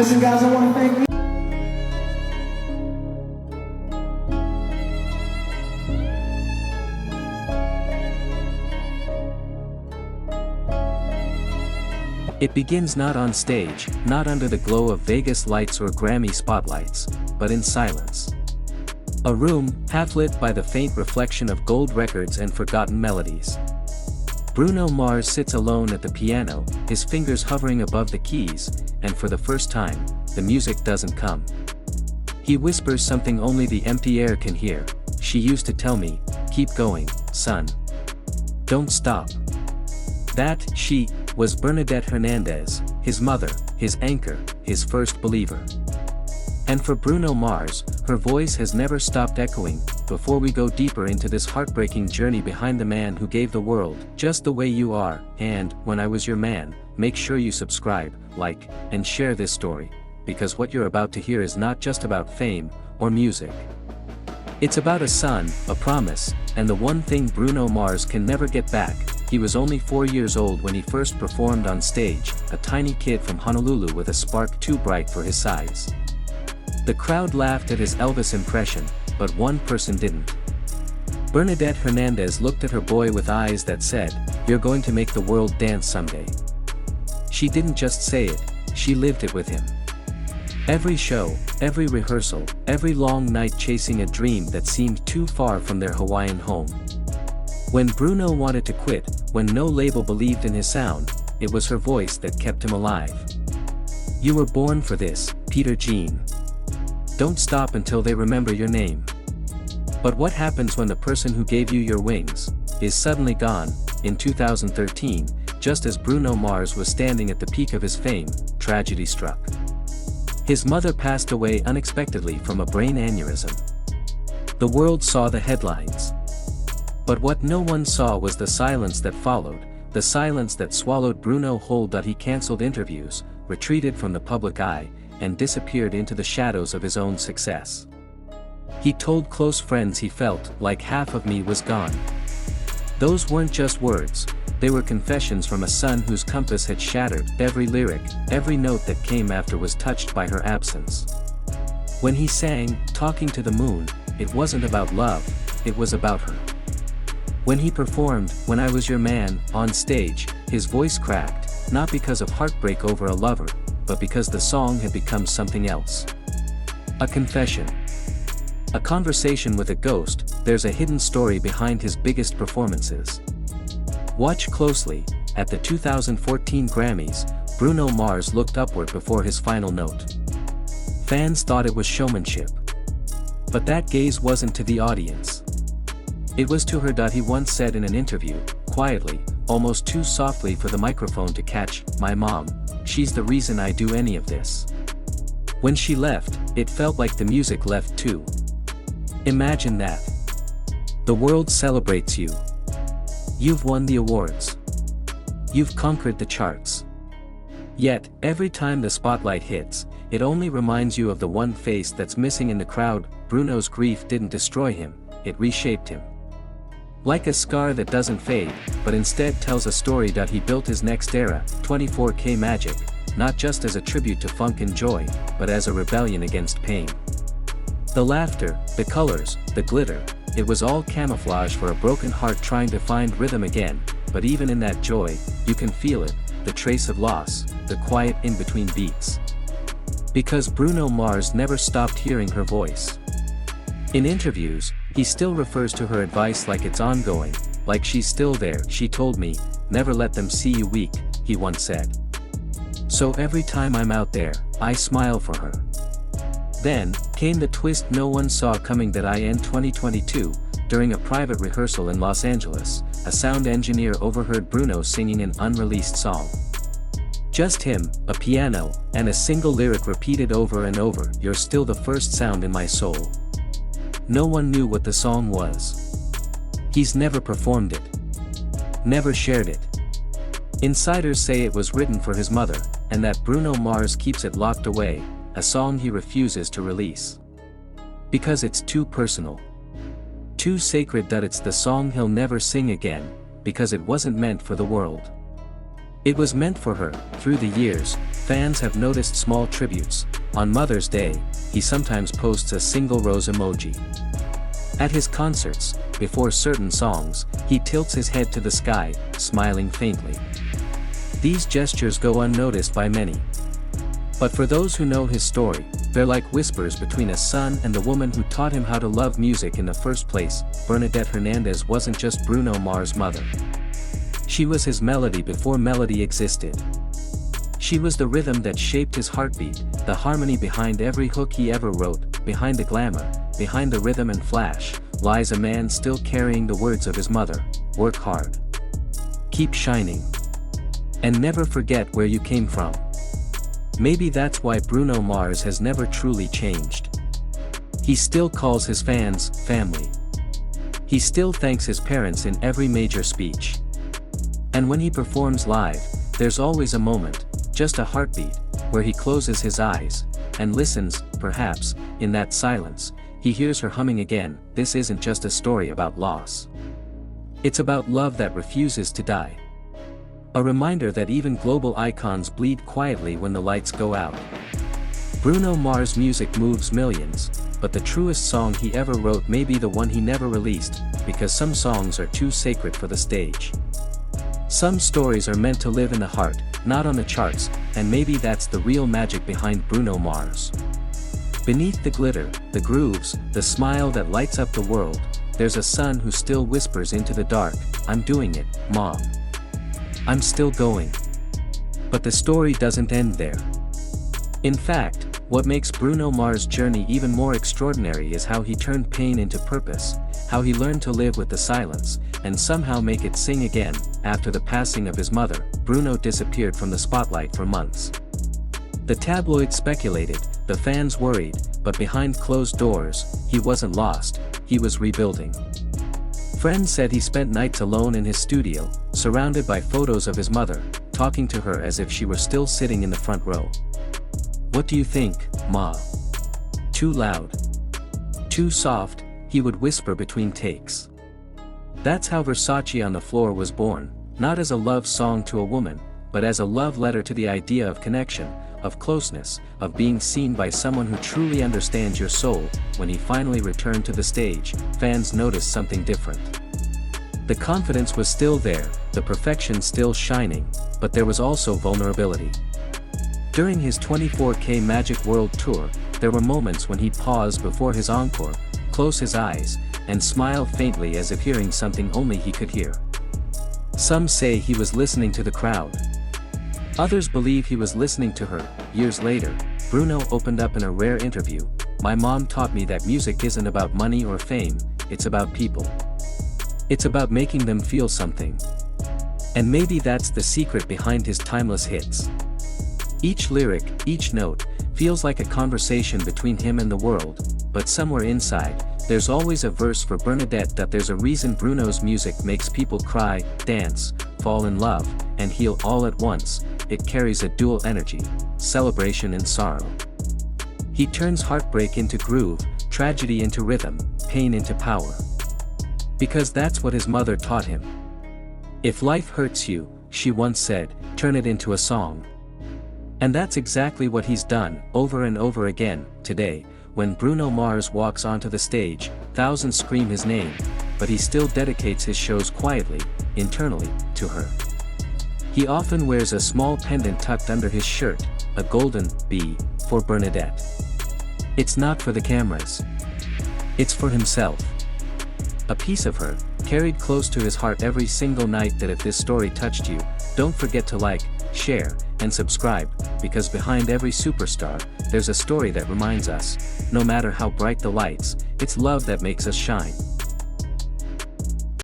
Listen, guys, I want to thank you. It begins not on stage, not under the glow of Vegas lights or Grammy spotlights, but in silence. A room, half-lit by the faint reflection of gold records and forgotten melodies. Bruno Mars sits alone at the piano, his fingers hovering above the keys, and for the first time, the music doesn't come. He whispers something only the empty air can hear. She used to tell me, keep going, son. Don't stop. That, she, was Bernadette Hernandez, his mother, his anchor, his first believer. And for Bruno Mars, her voice has never stopped echoing. Before we go deeper into this heartbreaking journey behind the man who gave the world just the way you are, and when I was your man, make sure you subscribe, like, and share this story, because what you're about to hear is not just about fame or music. It's about a son, a promise, and the one thing Bruno Mars can never get back. He was only 4 years old when he first performed on stage, a tiny kid from Honolulu with a spark too bright for his size. The crowd laughed at his Elvis impression, but one person didn't. Bernadette Hernandez looked at her boy with eyes that said, "You're going to make the world dance someday." She didn't just say it, she lived it with him. Every show, every rehearsal, every long night chasing a dream that seemed too far from their Hawaiian home. When Bruno wanted to quit, when no label believed in his sound, it was her voice that kept him alive. You were born for this, Peter Gene. Don't stop until they remember your name. But what happens when the person who gave you your wings is suddenly gone? In 2013, just as Bruno Mars was standing at the peak of his fame, tragedy struck. His mother passed away unexpectedly from a brain aneurysm. The world saw the headlines. But what no one saw was the silence that followed, the silence that swallowed Bruno whole. He canceled interviews, retreated from the public eye, and disappeared into the shadows of his own success. He told close friends he felt like half of me was gone. Those weren't just words, they were confessions from a son whose compass had shattered. Every lyric, every note that came after was touched by her absence. When he sang, "Talking to the Moon," it wasn't about love, it was about her. When he performed, "When I Was Your Man," on stage, his voice cracked, not because of heartbreak over a lover, but because the song had become something else. A confession. A conversation with a ghost. There's a hidden story behind his biggest performances. Watch closely. At the 2014 Grammys, Bruno Mars looked upward before his final note. Fans thought it was showmanship. But that gaze wasn't to the audience. It was to her. He once said in an interview, quietly, almost too softly for the microphone to catch, "My mom, she's the reason I do any of this." When she left, it felt like the music left too. Imagine that. The world celebrates you. You've won the awards. You've conquered the charts. Yet, every time the spotlight hits, it only reminds you of the one face that's missing in the crowd. Bruno's grief didn't destroy him, it reshaped him. Like a scar that doesn't fade, but instead tells a story. He built his next era, 24K Magic, not just as a tribute to funk and joy, but as a rebellion against pain. The laughter, the colors, the glitter, it was all camouflage for a broken heart trying to find rhythm again. But even in that joy, you can feel it, the trace of loss, the quiet in between beats. Because Bruno Mars never stopped hearing her voice. In interviews, he still refers to her advice like it's ongoing, like she's still there. "She told me, never let them see you weak," he once said. "So every time I'm out there, I smile for her." Then came the twist no one saw coming. In 2022, during a private rehearsal in Los Angeles, a sound engineer overheard Bruno singing an unreleased song. Just him, a piano, and a single lyric repeated over and over, "You're still the first sound in my soul." No one knew what the song was. He's never performed it. Never shared it. Insiders say it was written for his mother, and that Bruno Mars keeps it locked away, a song he refuses to release. Because it's too personal. Too sacred. It's the song he'll never sing again, because it wasn't meant for the world. It was meant for her. Through the years, fans have noticed small tributes. On Mother's Day, he sometimes posts a single rose emoji. At his concerts, before certain songs, he tilts his head to the sky, smiling faintly. These gestures go unnoticed by many. But for those who know his story, they're like whispers between a son and the woman who taught him how to love music in the first place. Bernadette Hernandez wasn't just Bruno Mars' mother. She was his melody before melody existed. She was the rhythm that shaped his heartbeat, the harmony behind every hook he ever wrote. Behind the glamour, behind the rhythm and flash, lies a man still carrying the words of his mother: work hard, keep shining, and never forget where you came from. Maybe that's why Bruno Mars has never truly changed. He still calls his fans family. He still thanks his parents in every major speech. And when he performs live, there's always a moment, just a heartbeat, where he closes his eyes and listens. Perhaps, in that silence, he hears her humming again. This isn't just a story about loss. It's about love that refuses to die. A reminder that even global icons bleed quietly when the lights go out. Bruno Mars' music moves millions, but the truest song he ever wrote may be the one he never released, because some songs are too sacred for the stage. Some stories are meant to live in the heart, not on the charts, and maybe that's the real magic behind Bruno Mars. Beneath the glitter, the grooves, the smile that lights up the world, there's a son who still whispers into the dark, "I'm doing it, Mom. I'm still going." But the story doesn't end there. In fact, what makes Bruno Mars' journey even more extraordinary is how he turned pain into purpose, how he learned to live with the silence, and somehow make it sing again. After the passing of his mother, Bruno disappeared from the spotlight for months. The tabloids speculated, the fans worried, but behind closed doors, he wasn't lost, he was rebuilding. Friends said he spent nights alone in his studio, surrounded by photos of his mother, talking to her as if she were still sitting in the front row. "What do you think, Ma? Too loud? Too soft?" he would whisper between takes. That's how Versace on the Floor was born, not as a love song to a woman, but as a love letter to the idea of connection, of closeness, of being seen by someone who truly understands your soul. When he finally returned to the stage, fans noticed something different. The confidence was still there, the perfection still shining, but there was also vulnerability. During his 24K Magic World Tour, there were moments when he'd pause before his encore, close his eyes, and smile faintly as if hearing something only he could hear. Some say he was listening to the crowd. Others believe he was listening to her. Years later, Bruno opened up in a rare interview, "My mom taught me that music isn't about money or fame, it's about people. It's about making them feel something." And maybe that's the secret behind his timeless hits. Each lyric, each note, feels like a conversation between him and the world, but somewhere inside, there's always a verse for Bernadette. That there's a reason Bruno's music makes people cry, dance, fall in love, and heal all at once. It carries a dual energy, celebration and sorrow. He turns heartbreak into groove, tragedy into rhythm, pain into power. Because that's what his mother taught him. "If life hurts you," she once said, "turn it into a song." And that's exactly what he's done, over and over again. Today, when Bruno Mars walks onto the stage, thousands scream his name, but he still dedicates his shows quietly, internally, to her. He often wears a small pendant tucked under his shirt, a golden B, for Bernadette. It's not for the cameras. It's for himself. A piece of her, carried close to his heart every single night. That if this story touched you, don't forget to like, share, and subscribe, because behind every superstar, there's a story that reminds us, no matter how bright the lights, it's love that makes us shine.